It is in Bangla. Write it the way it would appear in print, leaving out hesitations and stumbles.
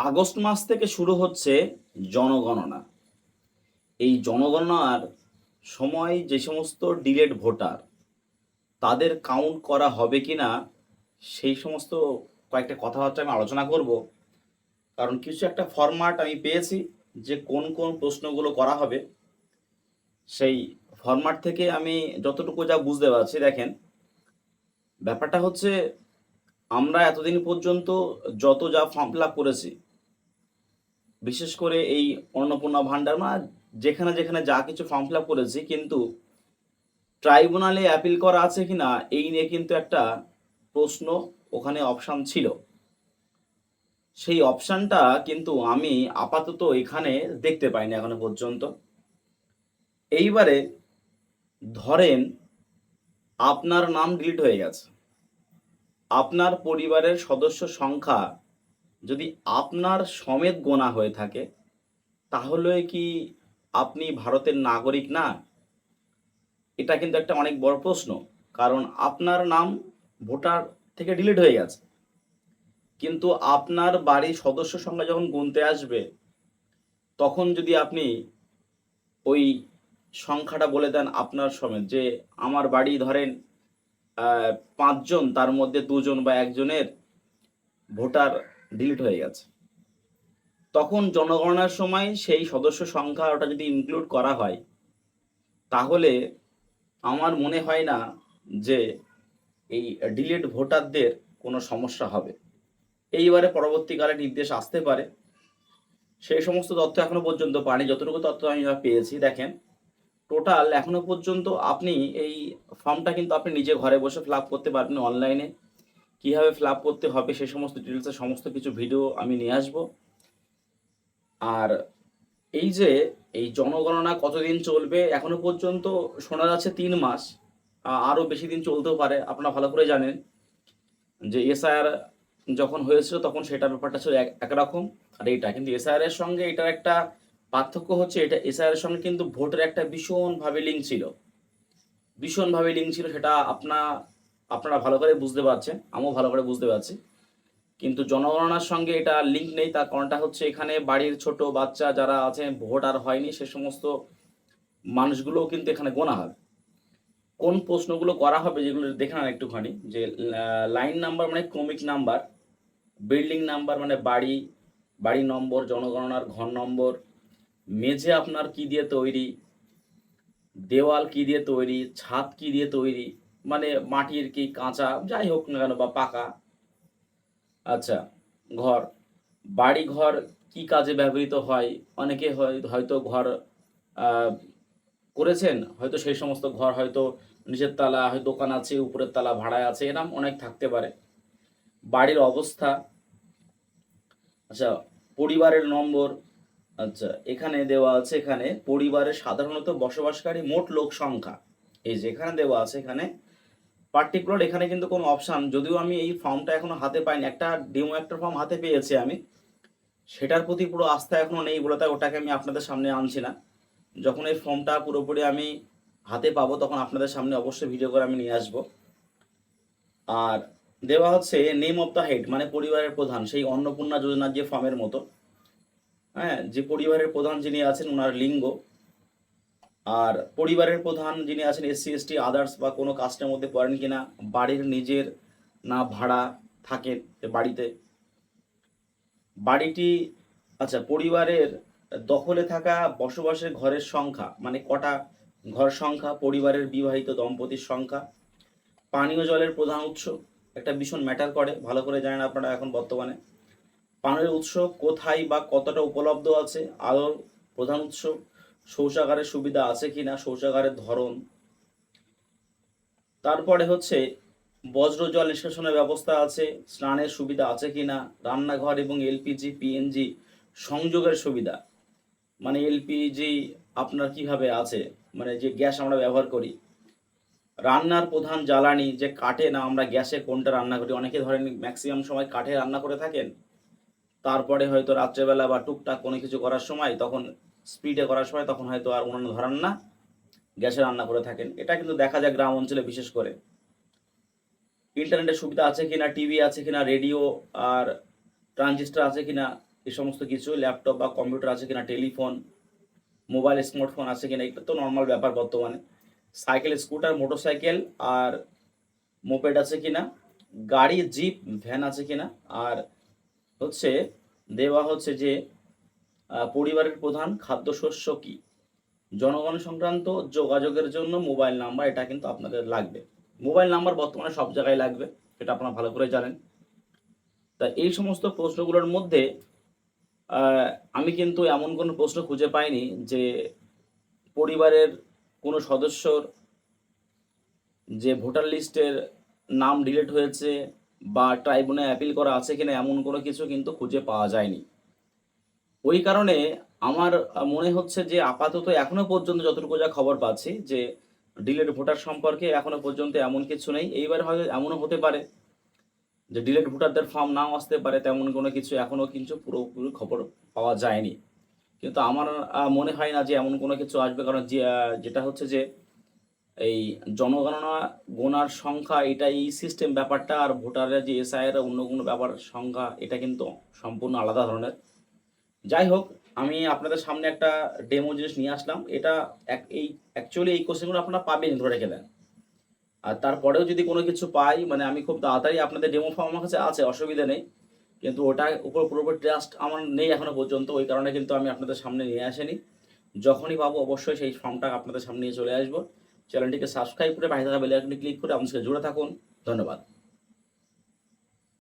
আগস্ট মাস থেকে শুরু হচ্ছে জনগণনা। এই জনগণনার সময় যে সমস্ত ডিলেড ভোটার তাদের কাউন্ট করা হবে কিনা সেই সমস্ত কয়েকটা কথাবার্তা আমি আলোচনা করব। কারণ কিছু একটা ফরম্যাট আমি পেয়েছি যে কোন কোন প্রশ্নগুলো করা হবে, সেই ফরম্যাট থেকে আমি যতটুকু যা বুঝতে পারছি। দেখেন, ব্যাপারটা হচ্ছে আমরা এতদিন পর্যন্ত যত যা ফর্ম ফিল আপ করেছি, বিশেষ করে এই অন্নপূর্ণা ভান্ডার যেখানে যেখানে যা কিছু ফর্ম ফিল আপ করেছি, কিন্তু ট্রাইব্যুনালে অ্যাপিল করা আছে কিনা এই নিয়ে কিন্তু একটা প্রশ্ন ওখানে অপশান ছিল। সেই অপশানটা কিন্তু আমি আপাতত এখানে দেখতে পাইনি এখনো পর্যন্ত। এইবারে ধরেন আপনার নাম ডিলিট হয়ে গেছে, আপনার পরিবারের সদস্য সংখ্যা যদি আপনার সমেত গোনা হয়ে থাকে, তাহলে কি আপনি ভারতের নাগরিক না? এটা কিন্তু একটা অনেক বড় প্রশ্ন। কারণ আপনার নাম ভোটার থেকে ডিলিট হয়ে গেছে, কিন্তু আপনার বাড়ির সদস্য সংখ্যা যখন গুনতে আসবে, তখন যদি আপনি ওই সংখ্যাটা বলে দেন আপনার সমেত, যে আমার বাড়ি ধরেন 5 জন, তার মধ্যে 2 জন বা 1 জনের ভোটার ডিলিট হয়ে গেছে, তখন জনগণনার সময় সেই সদস্য সংখ্যা ওটা যদি ইনক্লুড করা হয়, তাহলে আমার মনে হয় না যে এই ডিলিট ভোটারদের কোনো সমস্যা হবে। এইবারে পরবর্তীকালে নির্দেশ আসতে পারে, সেই সমস্ত তথ্য এখনো পর্যন্ত পাইনি। যতটুকু তথ্য আমি পেয়েছি, দেখেন, টোটাল এখনো পর্যন্ত আপনি এই ফর্মটা কিন্তু আপনি নিজে ঘরে বসে ফিল আপ করতে পারবেন অনলাইনে। কিভাবে ফিল আপ করতে হবে সেই সমস্ত ডিটেলসের সমস্ত কিছু ভিডিও আমি নিয়ে আসবো। আর এই যে এই জনগণনা কতদিন চলবে, এখনো পর্যন্ত শোনা যাচ্ছে 3 মাস, আরও বেশি দিন চলতেও পারে। আপনারা ভালো করে জানেন যে এসআইআর যখন হয়েছিল তখন সেটার ব্যাপারটা ছিল একরকম, আর এইটা কিন্তু এসআইআর এর সঙ্গে এটার একটা পার্থক্য হচ্ছে, এটা এসআইআর এর সঙ্গে কিন্তু ভোটের একটা ভীষণভাবে লিঙ্ক ছিল, ভীষণভাবে লিঙ্ক ছিল। সেটা আপনারা ভালো করে বুঝতে পারছেন, আমিও ভালো করে বুঝতে পারছি। কিন্তু জনগণনার সঙ্গে এটা লিঙ্ক নেই। তার কারণটা হচ্ছে এখানে বাড়ির ছোট বাচ্চা যারা আছে, ভোট আর হয়নি, সে সমস্ত মানুষগুলোও কিন্তু এখানে গোনা হবে। কোন প্রশ্নগুলো করা হবে যেগুলো দেখে নেন একটুখানি, যে লাইন নাম্বার মানে ক্রমিক নাম্বার, বিল্ডিং নাম্বার মানে বাড়ি, বাড়ি নম্বর, জনগণনার ঘর নম্বর, মেঝে আপনার কি দিয়ে তৈরি, দেওয়াল কি দিয়ে তৈরি, ছাদ কি দিয়ে তৈরি, মানে মাটির কি কাঁচা যাই হোক না কেন বা পাকা। আচ্ছা, ঘর, বাড়ি ঘর কি কাজে ব্যবহৃত হয়, অনেকে হয়তো ঘর আহ, করেছেন, হয়তো সেই সমস্ত ঘর হয়তো নিচের তলা হয়তো দোকান আছে, উপরের তলা ভাড়ায় আছে, এরকম অনেক থাকতে পারে। বাড়ির অবস্থা, আচ্ছা, পরিবারের নম্বর। আচ্ছা, এখানে দেওয়া আছে, এখানে পরিবারের সাধারণত বসবাসকারী মোট লোক সংখ্যা, এই যে এখানে দেওয়া আছে, এখানে পার্টিকুলার এখানে কিন্তু কোনো অপশান, যদিও আমি এই ফর্মটা এখনো হাতে পাইনি, একটা ডেমো একটা ফর্ম হাতে পেয়েছি আমি, সেটার প্রতি পুরো আস্থা এখনো নেই বলে তাই ওটাকে আমি আপনাদের সামনে আনছি না। যখন এই ফর্মটা পুরোপুরি আমি হাতে পাবো তখন আপনাদের সামনে অবশ্যই ভিডিও করে আমি নিয়ে আসবো। আর দেওয়া হচ্ছে নেম অফ দ্য হেড মানে পরিবারের প্রধান, সেই অন্নপূর্ণা যোজনার যে ফর্মের মতো। হ্যাঁ, যে পরিবারের প্রধান যিনি আছেন ওনার লিঙ্গ, আর পরিবারের প্রধান যিনি আছেন এসসি এসটি আদার্স বা কোনো কাস্টের মধ্যে পড়েন কিনা, বাড়ির নিজের না ভাড়া থাকেন এ বাড়িতে, বাড়িটি, আচ্ছা, পরিবারের দখলে থাকা বসবাসের ঘরের সংখ্যা মানে কটা ঘর সংখ্যা, পরিবারের বিবাহিত দম্পতির সংখ্যা, পানীয় জলের প্রধান উৎস, একটা ভীষণ ম্যাটার করে, ভালো করে জানেন আপনারা এখন বর্তমানে। পানির উৎস কোথায় বা কতটা উপলব্ধ আছে, আলোর প্রধান উৎস, শৌচাগারের সুবিধা আছে কিনা, শৌচাগারের ধরন, তারপরে হচ্ছে বজ্র জল নিষ্কাশনের ব্যবস্থা আছে, স্নানের সুবিধা আছে কিনা, রান্নাঘর এবং এলপিজি পিএনজি সংযোগের সুবিধা, মানে এলপিজি আপনার কিভাবে আছে, মানে যে গ্যাস আমরা ব্যবহার করি, রান্নার প্রধান জ্বালানি যে কাঠে না আমরা গ্যাসে কোনটা রান্না করি, অনেকে ধরেন ম্যাক্সিমাম সময় কাঠে রান্না করে থাকেন, তারপরে হয়তো রাত্রেবেলা বা টুকটাক কোনো কিছু করার সময়, তখন স্পিডে করার সময় তখন হয়তো আর উনুন ধরান না, গ্যাসে রান্না করে থাকেন। এটা কিন্তু দেখা যায় গ্রাম অঞ্চলে বিশেষ করে। ইন্টারনেটের সুবিধা আছে কিনা, টিভি আছে কিনা, রেডিও আর ট্রানজিস্টার আছে কিনা, এই সমস্ত কিছু, ল্যাপটপ বা কম্পিউটার আছে কিনা, টেলিফোন, মোবাইল, স্মার্টফোন আছে কিনা, এটা তো নর্মাল ব্যাপার বর্তমানে। সাইকেল, স্কুটার, মোটরসাইকেল আর মোপেড আছে কিনা, গাড়ি, জিপ, ভ্যান আছে কিনা, আর হচ্ছে দেওয়া হচ্ছে যে পরিবারের প্রধান খাদ্যশস্য কি। জনগণ সংক্রান্ত যোগাযোগের জন্য মোবাইল নাম্বার, এটা কিন্তু আপনাদের লাগবে। মোবাইল নাম্বার বর্তমানে সব জায়গায় লাগবে, এটা আপনারা ভালো করে জানেন। তা এই সমস্ত প্রশ্নগুলোর মধ্যে আমি কিন্তু এমন কোনো প্রশ্ন খুঁজে পাইনি যে পরিবারের কোনো সদস্যর যে ভোটার লিস্টের নাম ডিলিট হয়েছে বা ট্রাইব্যুনালে অ্যাপিল করা আছে কিনা, এমন কোনো কিছু কিন্তু খুঁজে পাওয়া যায়নি। ওই কারণে আমার মনে হচ্ছে যে আপাতত এখনো পর্যন্ত যতটুকু যা খবর পাচ্ছি যে ডিলেট ভোটার সম্পর্কে এখনো পর্যন্ত এমন কিছু নেই। এইবার হয়তো এমনও হতে পারে যে ডিলেট ভোটারদের ফর্ম নাও আসতে পারে, তেমন কোনো কিছু এখনো কিন্তু পুরোপুরি খবর পাওয়া যায়নি। কিন্তু আমার মনে হয় না যে এমন কোনো কিছু আসবে, কারণ যে যেটা হচ্ছে যে এই জনগণনা গোনার সংখ্যা, এটা এই সিস্টেম ব্যাপারটা, আর ভোটারের যে এসআইয়ের অন্য কোনো ব্যাপার সংখ্যা, এটা কিন্তু সম্পূর্ণ আলাদা ধরনের। যাই হোক, আমি আপনাদের সামনে একটা ডেমো জিনিস নিয়ে আসলাম। এটা এই অ্যাকচুয়ালি এই কোশ্চেনগুলো আপনারা পাবেন, ধরে রেখে দেন। আর তারপরেও যদি কোনো কিছু পাই, মানে আমি খুব তাড়াতাড়ি, আপনাদের ডেমো ফর্ম আমার কাছে আছে, অসুবিধা নেই, কিন্তু ওটার উপর পুরোপুরি ট্রাস্ট আমার নেই এখনো পর্যন্ত। ওই কারণে কিন্তু আমি আপনাদের সামনে নিয়ে আসিনি। যখনই পাবো অবশ্যই সেই ফর্মটা আপনাদের সামনে নিয়ে চলে আসবো। চ্যানেলটিকে সাবস্ক্রাইব করে পাশে থাকা বেল আইকনে ক্লিক করে আমাদের সাথে জুড়ে থাকুন। ধন্যবাদ।